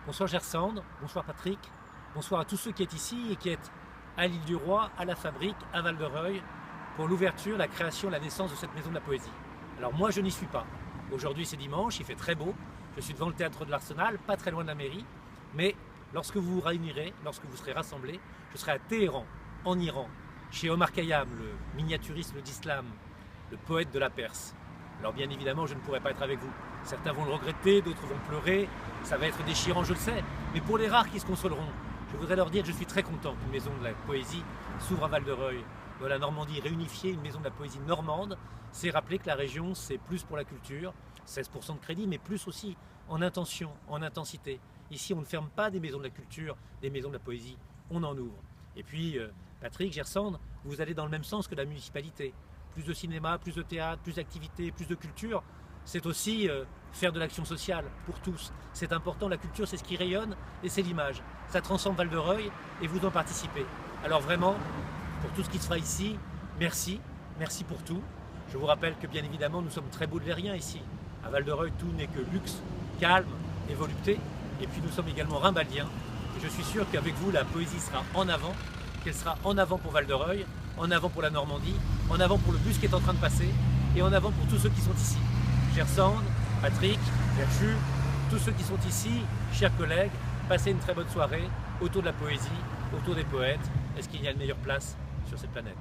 Bonsoir Gersande, bonsoir Patrick, bonsoir à tous ceux qui sont ici et qui sont à l'île du Roi, à la Fabrique, à Val-de-Reuil, pour l'ouverture, la création, la naissance de cette maison de la poésie. Alors moi je n'y suis pas. Aujourd'hui c'est dimanche, il fait très beau, je suis devant le théâtre de l'Arsenal, pas très loin de la mairie, mais lorsque vous vous réunirez, lorsque vous serez rassemblés, je serai à Téhéran, en Iran, chez Omar Khayyam, le miniaturiste d'islam, le poète de la Perse. Alors bien évidemment, je ne pourrai pas être avec vous. Certains vont le regretter, d'autres vont pleurer, ça va être déchirant, je le sais, mais pour les rares qui se consoleront, je voudrais leur dire que je suis très content qu'une maison de la poésie s'ouvre à Val-de-Reuil, dans la Normandie réunifiée, une maison de la poésie normande. C'est rappeler que la région, c'est plus pour la culture, 16% de crédit, mais plus aussi en intention, en intensité. Ici, on ne ferme pas des maisons de la culture, des maisons de la poésie, on en ouvre. Et puis, Patrick, Gersande, vous allez dans le même sens que la municipalité. Plus de cinéma, plus de théâtre, plus d'activités, plus de culture. C'est aussi faire de l'action sociale pour tous. C'est important, la culture c'est ce qui rayonne et c'est l'image. Ça transforme Val-de-Reuil et vous en participez. Alors vraiment, pour tout ce qui se fera ici, merci, merci pour tout. Je vous rappelle que bien évidemment nous sommes très baudelairiens ici. À Val-de-Reuil, tout n'est que luxe, calme et volupté. Et puis nous sommes également rimbaliens. Et je suis sûr qu'avec vous, la poésie sera en avant, qu'elle sera en avant pour Val-de-Reuil, en avant pour la Normandie, en avant pour le bus qui est en train de passer et en avant pour tous ceux qui sont ici. Gersande, Patrick, Gertrude, tous ceux qui sont ici, chers collègues, passez une très bonne soirée autour de la poésie, autour des poètes. Est-ce qu'il y a une meilleure place sur cette planète ?